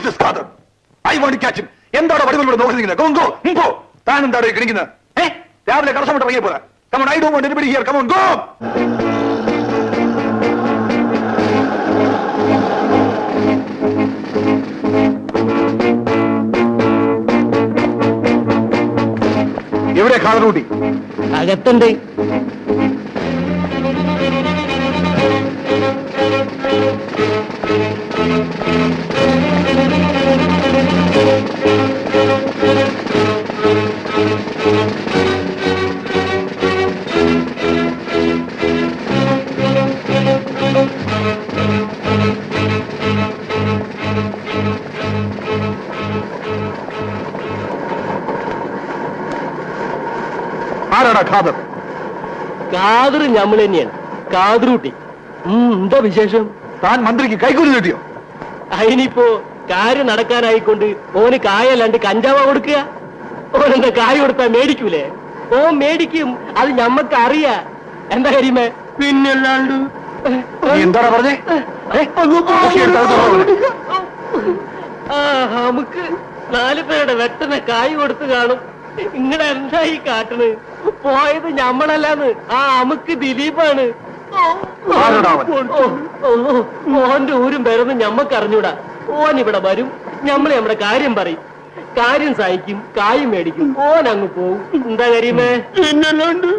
this Khader? I want to catch him. എന്താണ് വടിവലിലൂടെ നോക്കുന്നത്? Go, go, go. താൻ എന്താണ് കിണിക്കുന്നത്? രാവിലെ കടസമിട്ട് ഇറങ്ങിയ പോലെ. Come on, I don't want anybody here. Come on, go. എവിടെ ഖാദർകുട്ടി? അകത്തുണ്ട്. ആരാടാ ഖാദർ? ഖാദർ ഞമ്മൾ തന്നെയാണ്, ഖാദർകുട്ടി. എന്താ വിശേഷം? താൻ മന്ത്രിക്ക് കൈക്കൂലി കിട്ടിയോ? അതിനിപ്പോ കാര്യം നടക്കാനായിക്കൊണ്ട് ഓന് കായല്ലാണ്ട് കഞ്ചാവ കൊടുക്കുക? ഓനെന്താ കായ് കൊടുത്താ മേടിക്കൂലേ? ഓ മേടിക്കും, അത് ഞമ്മക്ക് അറിയാ. എന്താ കരിമേ? പിന്നല്ലാണ്ട് എന്താണ് പറഞ്ഞേ? നമുക്ക് 4 പേരുടെ വെട്ടനെ കായ് കൊടുത്ത് കാണും. ഇങ്ങനെ എന്താ ഈ കാട്ടണ്? പോയത് ഞമ്മളല്ലാന്ന്, ആ അമുക്ക് ദിലീപാണ്. ഓന്റെ ഊരും പേരൊന്നും ഞമ്മക്ക് അറിഞ്ഞൂടാ. ഓൻ ഇവിടെ വരും, ഞമ്മള് നമ്മുടെ കാര്യം പറയും, കാര്യം സഹിക്കും, കായ് മേടിക്കും, ഓൻ അങ്ങ് പോവും. എന്താ കരിമേ? പിന്നല്ലാണ്ട്.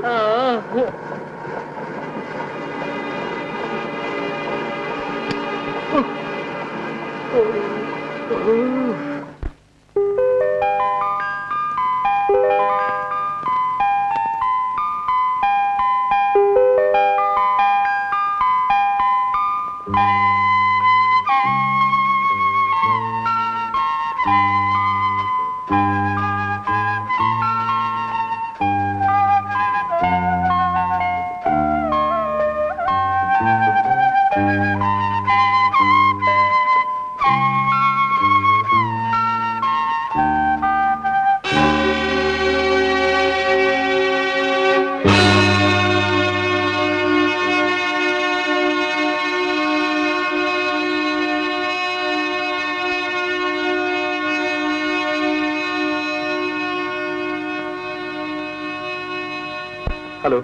Hello.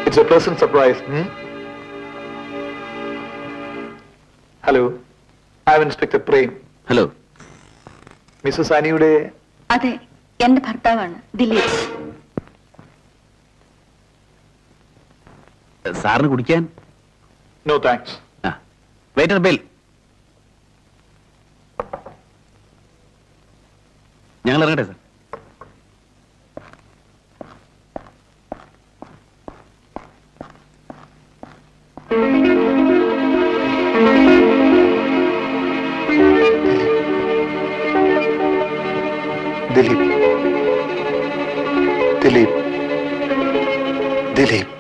It's a pleasant surprise. Hello. I am Inspector Prem. Hello. Mrs. Aniയുടെ? അതെ, എന്റെ ഭർത്താവാണ് ദിലീപ്. സാറിന് കുടിക്കാൻ? No thanks. Waiter bill. ഞങ്ങൾ ഇറങ്ങട്ടെ സാർ? ദിലീപ്, ദിലീപ്, ദിലീപ്.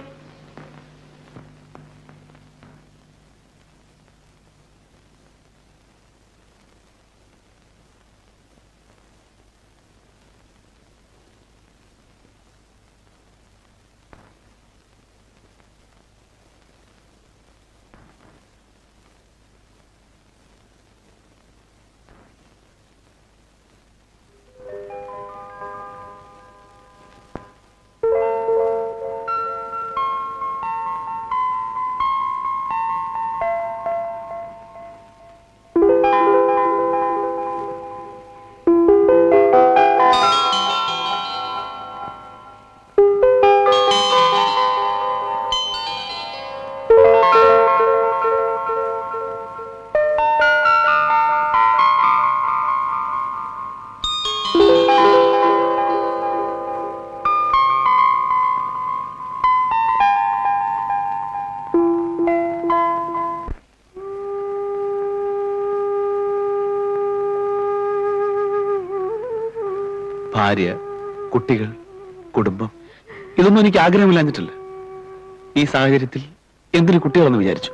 ഭാര്യ, കുട്ടികൾ, കുടുംബം, ഇതൊന്നും എനിക്ക് ആഗ്രഹമില്ലാഞ്ഞിട്ടില്ല. ഈ സാഹചര്യത്തിൽ എന്തിനു കുട്ടികളെന്ന് വിചാരിച്ചു.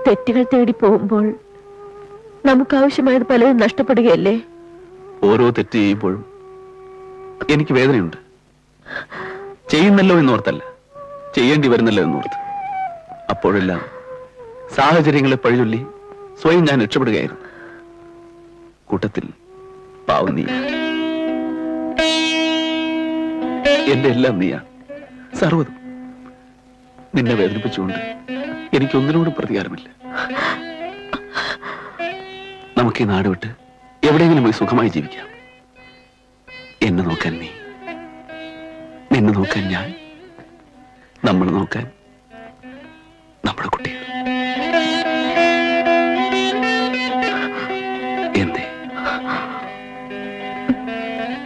തെറ്റുകൾ തേടി പോകുമ്പോൾ നമുക്ക് ആവശ്യമായത് പലതും നഷ്ടപ്പെടുകയല്ലേ? ഓരോ തെറ്റ് ചെയ്യുമ്പോഴും എനിക്ക് വേദനയുണ്ട്. ചെയ്യുന്നല്ലോ എന്നോർത്തല്ല, ചെയ്യേണ്ടി വരുന്നല്ലോ എന്നോർത്ത്. അപ്പോഴെല്ലാം സാഹചര്യങ്ങളെ പഴിചൊല്ലി സ്വയം ഞാൻ രക്ഷപ്പെടുകയായിരുന്നു. കൂട്ടത്തിൽ പാവം നീ, എന്റെ എല്ലാം നീയാണ്, സർവ്വതും. നിന്നെ വേദനിപ്പിച്ചുകൊണ്ട് എനിക്കൊന്നിനോടും പ്രതികാരമില്ല. നമുക്ക് ഈ നാട് വിട്ട് എവിടെയെങ്കിലും പോയി സുഖമായി ജീവിക്കാം. എന്നെ നോക്കാൻ നീ, നിന്നെ നോക്കാൻ ഞാൻ, നമ്മൾ നോക്കാൻ നമ്മുടെ കുട്ടികൾ. എന്തേ?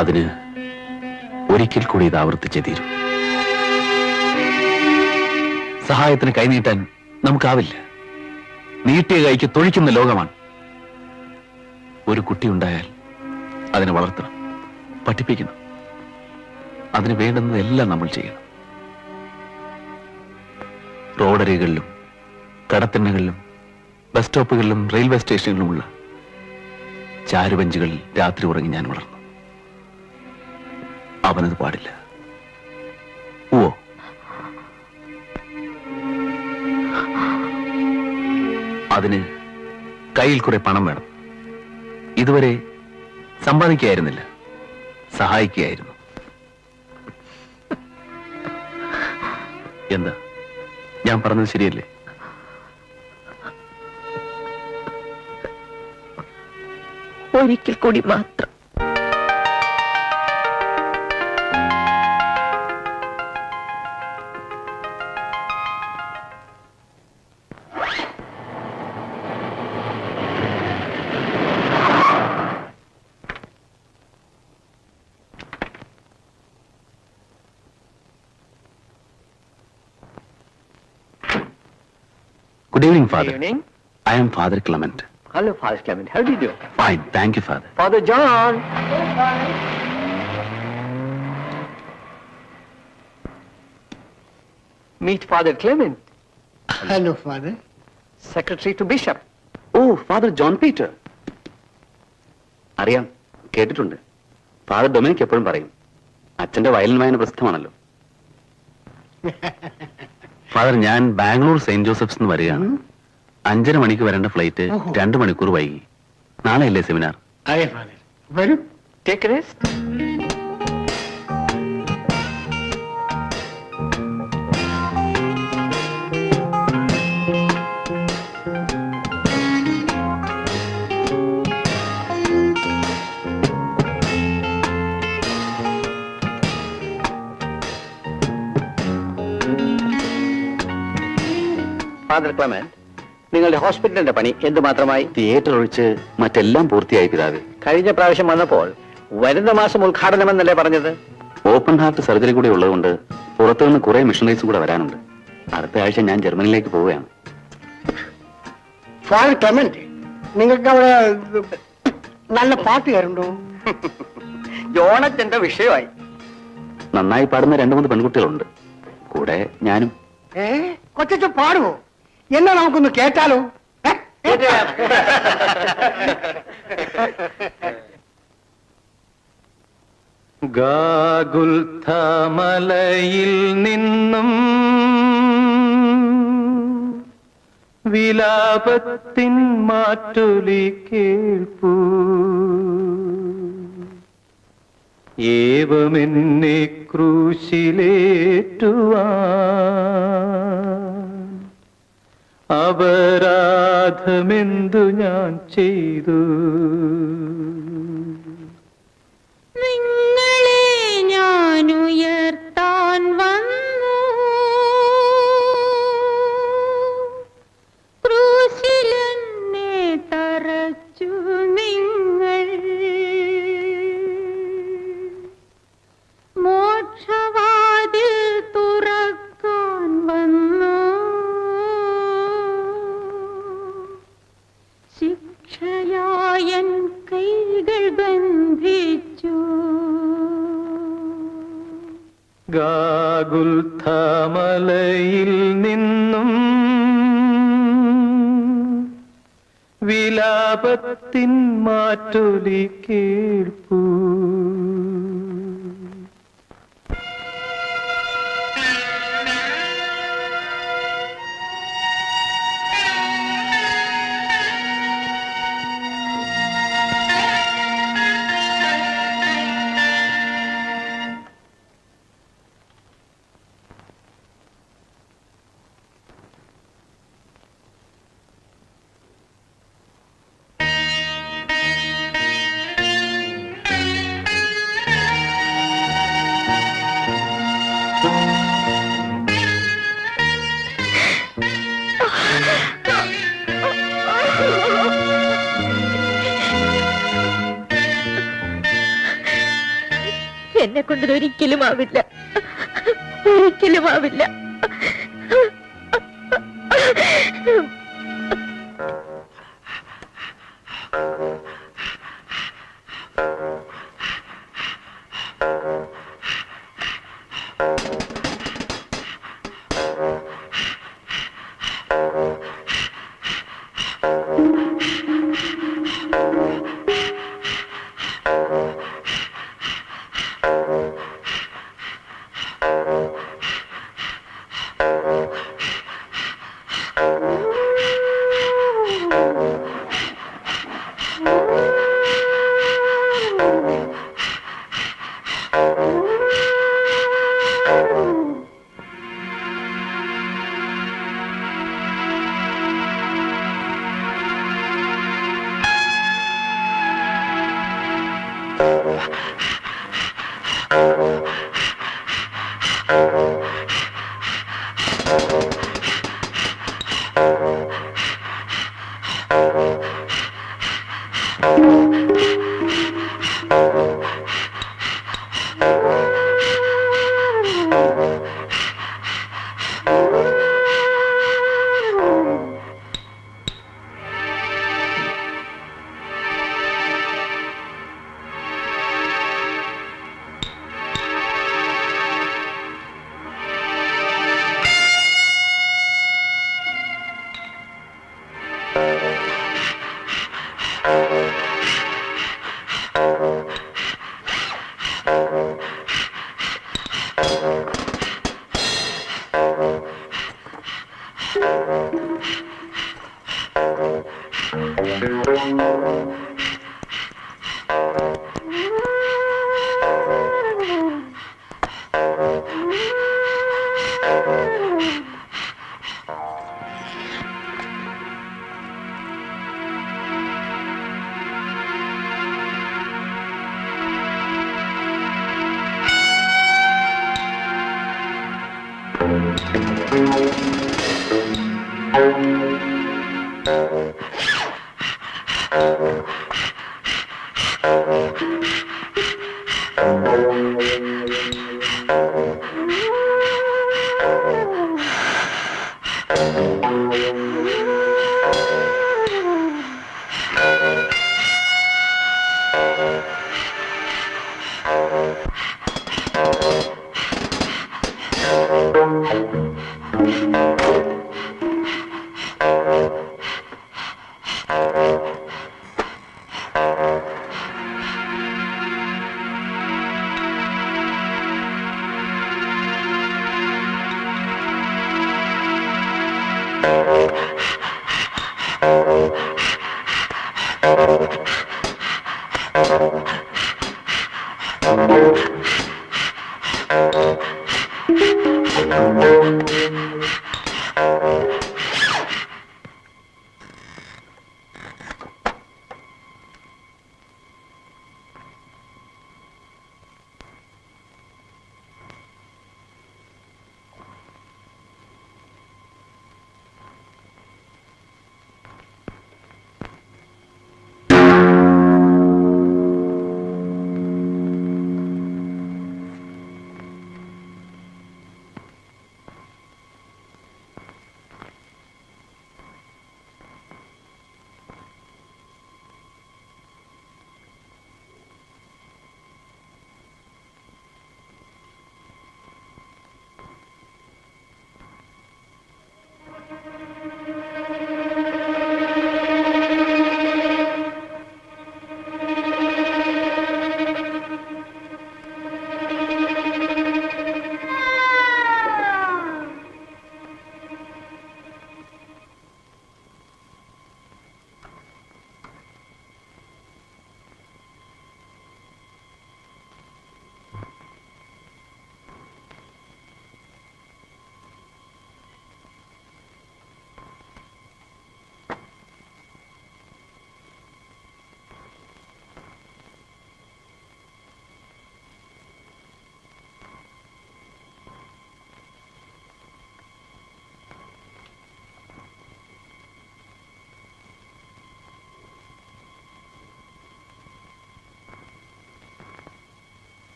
അതിന് ഒരിക്കൽ കൂടി ഇത് ആവർത്തിച്ചേ തീരൂ. സഹായത്തിന് കൈനീട്ടാൻ നമുക്കാവില്ല. നീട്ടിയ കൈക്ക് തൊഴിക്കുന്ന ലോകമാണ്. ഒരു കുട്ടി ഉണ്ടായാൽ അതിനെ വളർത്തണം, പഠിപ്പിക്കണം. അതിന് വേണ്ടുന്നതെല്ലാം നമ്മൾ ചെയ്യണം. റോഡരികളിലും കടത്തിണ്ണകളിലും ബസ് സ്റ്റോപ്പുകളിലും റെയിൽവേ സ്റ്റേഷനുകളിലുമുള്ള ചാരുബെഞ്ചുകളിൽ രാത്രി ഉറങ്ങി ഞാൻ വളർന്നു. അവനത് പാടില്ല. ഓ, അതിന് കയ്യിൽ കുറെ പണം വേണം. ഇതുവരെ സമ്പാദിക്കുകയായിരുന്നില്ല, സഹായിക്കുകയായിരുന്നു. എന്താ ഞാൻ പറഞ്ഞത് ശരിയല്ലേ? ഒരിക്കൽ കൂടി മാത്രം. Good evening, Father. Good evening. I am Father Clement. Hello, Father Clement. How do you do? Fine, thank you, Father. Father John. Meet Father Clement, Hello, Father. Secretary to Bishop. ഓ, ഫാദർ ജോൺ പീറ്റർ. അറിയാം, കേട്ടിട്ടുണ്ട്. Father Dominic എപ്പോഴും പറയും, അച്ഛന്റെ violin വായന പ്രസിദ്ധമാണല്ലോ. Father, ഞാൻ Bangalore Saint Joseph's നിന്ന് വരികയാണ്. 5:30 മണിക്ക് വരേണ്ട ഫ്ലൈറ്റ് 2 മണിക്കൂർ വൈകി. നാളെയല്ലേ seminar? Aye, Father. Very. Take a rest. Father Clement, നിങ്ങളുടെ ഹോസ്പിറ്റലിന്റെ പണി എന്തുമാത്രമായി? തിയേറ്റർ ഒഴിച്ച് മറ്റെല്ലാം പൂർത്തിയായി പിതാവേ. കഴിഞ്ഞ പ്രാവശ്യം വന്നപ്പോൾ വരുന്ന മാസം ഉദ്ഘാടനമെന്നല്ലേ പറഞ്ഞത്? ഓപ്പൺ ഹാർട്ട് സർജറി കൂടി ഉള്ളതുകൊണ്ട് പുറത്തുനിന്ന് കുറെ മിഷണറീസ് കൂടെ വരാനുണ്ട്. അടുത്ത ആഴ്ച ഞാൻ ജർമ്മനിയിലേക്ക് പോവുകയാണ്. Father Clement, നിങ്ങൾക്ക് അവിടെ നല്ല പാട്ടുകാരുണ്ടോ? ജോണച്ചന്റെ വിഷയമായി. നന്നായി പാടുന്ന 2-3 പെൺകുട്ടികളുണ്ട്, കൂടെ ഞാനും. കൊച്ചു പാടുവോ? എന്നാ നമുക്കൊന്ന് കേട്ടാലോ? ഗാഗുൽഥമലയിൽ നിന്നും വിലാപത്തിൻ മാറ്റൊലി കേൾപ്പൂ, ഏവമെന്നെ ക്രൂശിലേറ്റുവാൻ അപരാധമെന്തു ഞാൻ ചെയ്തു? നിങ്ങളെ ഞാൻ ഉയർത്താൻ വന്നു, ക്രൂശിലെന്നെ തറച്ചു നിങ്ങൾ, മോക്ഷവാതിൽ തുറക്കാൻ വന്നു, ശിക്ഷയായൻ കൈകൾ ബന്ധിച്ചു. ഗാഗുൽഥമലയിൽ നിന്നും വിലാപത്തിൻ മാറ്റൊലി കേൾപ്പൂ. എന്നെ കൊണ്ടത് ഒരിക്കലും ആവില്ല, ഒരിക്കലും ആവില്ല.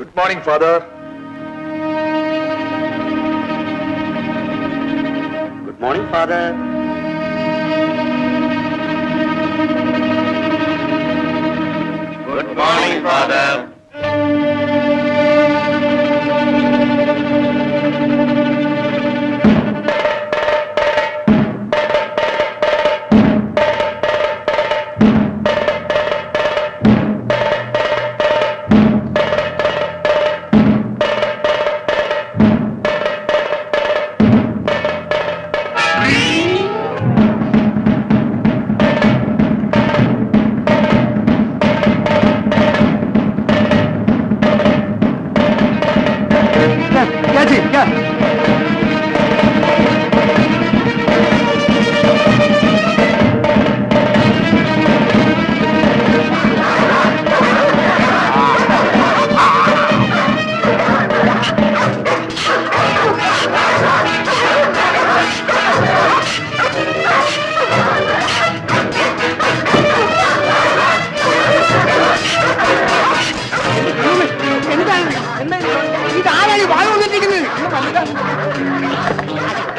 Good morning father. Good morning father. Good morning father.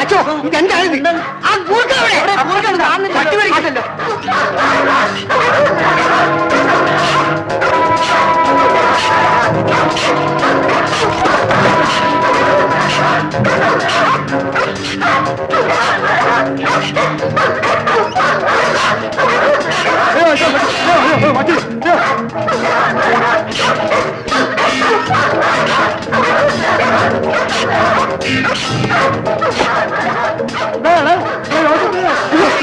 അച്ഛോ ഇതെന്താണ്? ആ പട്ടി മേടിക്കല്ലോ.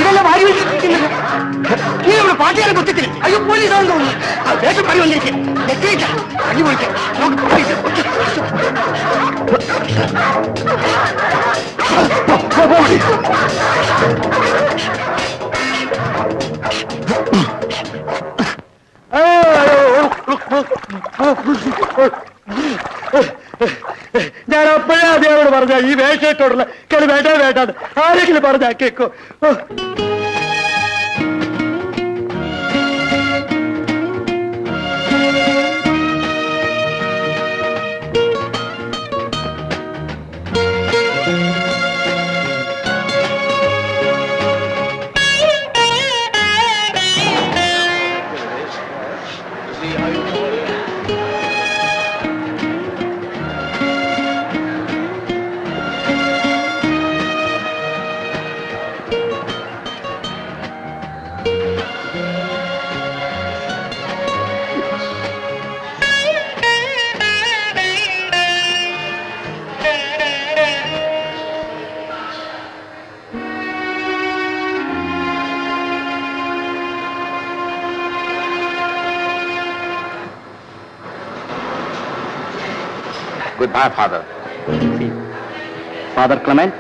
ഇതെല്ലാം വാരി വെച്ചിരിക്കുന്നത് നീ നമ്മുടെ പാട്ടുകാരെ കുറ്റത്തിന്. അയ്യോ പോലീസാണെന്ന് തോന്നുന്നു. ആ വേഷം പണി വന്നിരിക്കും. അടി പൊളിക്കാം. ഞാൻ അപ്പോഴേ അദ്ദേഹത്തോട് പറഞ്ഞ ഈ വേഷത്തോടുള്ള കളി വേണ്ടാന്ന് ആരെങ്കിലും പറഞ്ഞാ കേക്കോ? Goodbye, Father. Father Clement.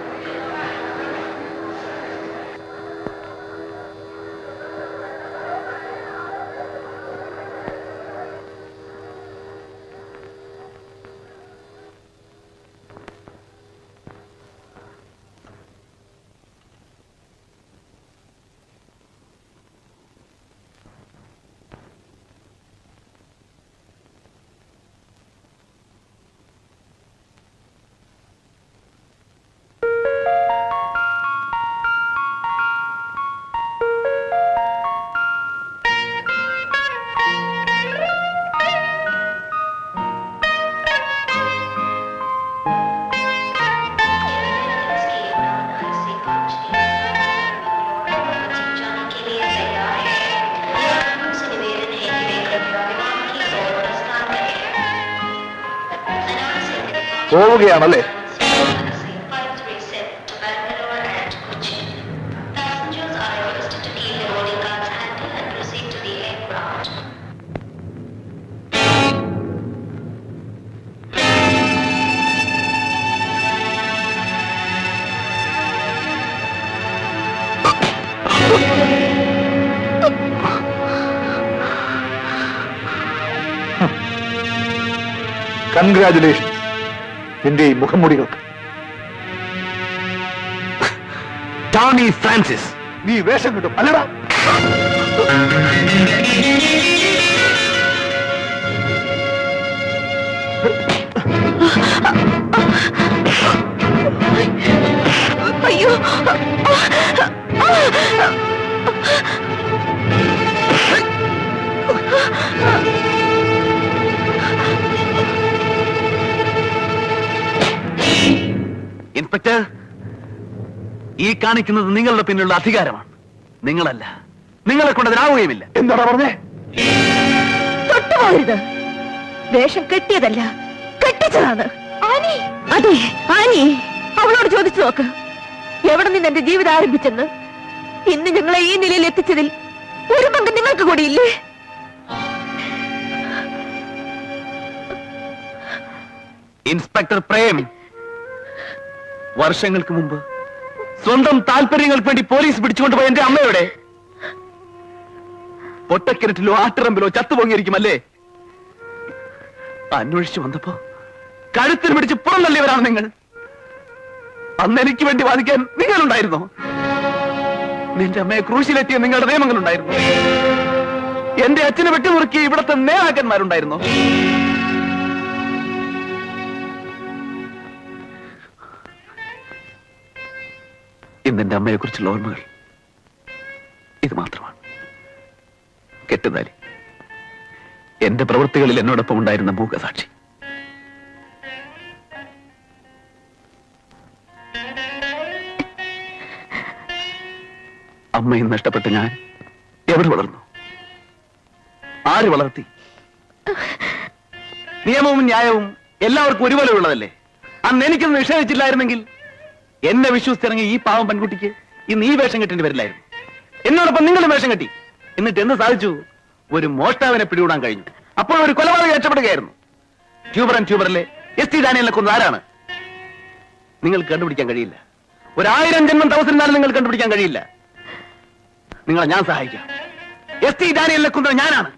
പോവുകയാണല്ലേ? കൺഗ്രാജുലേഷൻ നിന്റെ ഈ മുഖംമൂടികൾക്ക്. ടോണി ഫ്രാൻസിസ്, നീ വേഷം കിട്ടും അല്ലടാ? ഇൻസ്പെക്ടർ, ഈ കാണിക്കുന്നത് നിങ്ങളുടെ പിന്നിലുള്ള അധികാരമാണ്, നിങ്ങളല്ല. നിങ്ങളെ കൊണ്ടതിനാവുകയുമില്ല. എന്താണ് പറഞ്ഞേ? തൊട്ടുപോകരുത്. വേഷം കെട്ടിയതല്ല, കെട്ടിച്ചതാണ്. അതെ, ആനി. അവളോട് ചോദിച്ചു നോക്ക്, എവിടെ നിന്ന് എന്റെ ജീവിതം ആരംഭിച്ചെന്ന്. ഇന്ന് ഞങ്ങളെ ഈ നിലയിൽ എത്തിച്ചതിൽ ഒരു പങ്ക് നിങ്ങൾക്ക് കൂടിയില്ലേ? ഇൻസ്പെക്ടർ പ്രേം, വർഷങ്ങൾക്ക് മുമ്പ് സ്വന്തം താല്പര്യങ്ങൾക്ക് വേണ്ടി പോലീസ് പിടിച്ചുകൊണ്ടുപോയ എന്റെ അമ്മയുടെ ഒട്ടക്കിണറ്റിലോ ആട്ടിറമ്പിലോ ചത്തുപൊങ്ങിയിരിക്കുമല്ലേ? അന്വേഷിച്ചു വന്നപ്പോ കഴുത്തിൽ പിടിച്ച് പുറം തള്ളിയവരാണ് നിങ്ങൾ. അന്ന് എനിക്ക് വേണ്ടി വാദിക്കാൻ നിങ്ങളുണ്ടായിരുന്നോ? നിന്റെ അമ്മയെ ക്രൂശിലെത്തിയ നിങ്ങളുടെ നിയമങ്ങളുണ്ടായിരുന്നു. എന്റെ അച്ഛനെ വെട്ടിമുറുക്കി ഇവിടുത്തെ നേതാക്കന്മാരുണ്ടായിരുന്നു. ഇന്ന് എന്റെ അമ്മയെ കുറിച്ചുള്ള ഓർമ്മകൾ ഇത് മാത്രമാണ്. കെട്ടുതാലി, എന്റെ പ്രവൃത്തികളിൽ എന്നോടൊപ്പം ഉണ്ടായിരുന്ന മൂകസാക്ഷി. അമ്മയും നഷ്ടപ്പെട്ട് ഞാൻ എവിടെ വളർന്നു? ആര് വളർത്തി? നിയമവും ന്യായവും എല്ലാവർക്കും ഒരുപോലെ ഉള്ളതല്ലേ? അന്ന് എനിക്കൊന്നും നിഷേധിച്ചില്ലായിരുന്നെങ്കിൽ എന്നെ വിശ്വസിച്ചിറങ്ങി ഈ പാവം പെൺകുട്ടിക്ക് ഇന്ന് ഈ വേഷം കെട്ടേണ്ടി വരില്ലായിരുന്നു. എന്നോടൊപ്പം നിങ്ങളും വേഷം കെട്ടി. എന്നിട്ട് എന്ത് സാധിച്ചു? ഒരു മോഷ്ടാവിനെ പിടികൂടാൻ കഴിഞ്ഞു. അപ്പോൾ ഒരു കൊലപാതകം രക്ഷപ്പെടുകയായിരുന്നു. ട്യൂബറിലെ എസ്.ടി. ഡാനിയലിനെ കൊന്നത് ആരാണ്? നിങ്ങൾക്ക് കണ്ടുപിടിക്കാൻ കഴിയില്ല. 1000 ജന്മം തപസ്സിരുന്നാലും നിങ്ങൾ കണ്ടുപിടിക്കാൻ കഴിയില്ല. നിങ്ങളെ ഞാൻ സഹായിക്കാം. എസ്.ടി. ഡാനിയലിനെ കൊന്നത് ഞാനാണ്.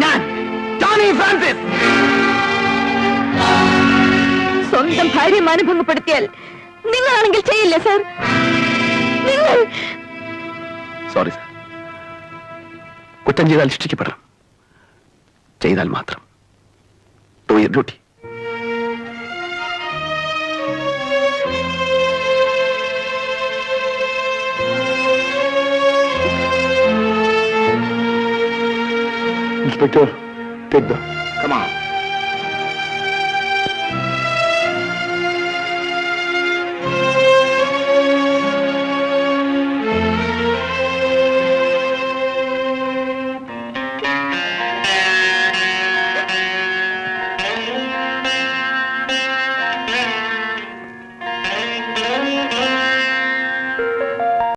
ഞാൻ ജോണി ഫ്രാൻസിസ്. സ്വന്തം ഭാര്യ അനുഭവപ്പെടുത്തിയാൽ നിങ്ങളാണെങ്കിൽ ചെയ്യില്ല സർ. നിങ്ങൾ സോറി സർ. കുറ്റം ചെയ്താൽ ശിക്ഷിക്കപ്പെടണം. ചെയ്താൽ മാത്രം. Do your duty. Inspector, take the. Come on.